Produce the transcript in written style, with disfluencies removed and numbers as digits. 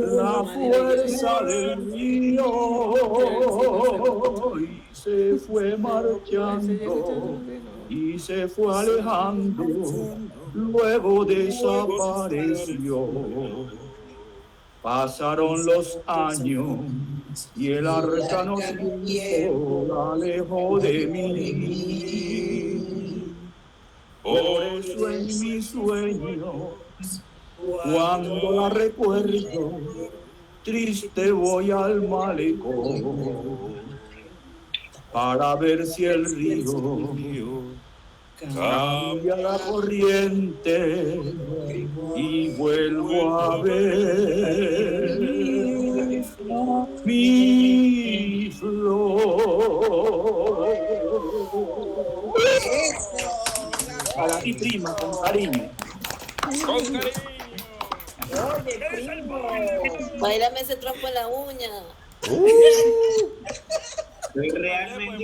la fuerza del río y se fue marchando y se fue alejando, luego desapareció. Pasaron los años y el arcano tiempo la alejó de mí. Por eso en mi sueño, cuando la recuerdo, triste voy al malecón para ver si el río cambia la corriente y vuelvo a ver mi flor. Para ti, prima, con cariño. Con cariño. Oye, primo. Báilame ese trompo en la uña. Estoy realmente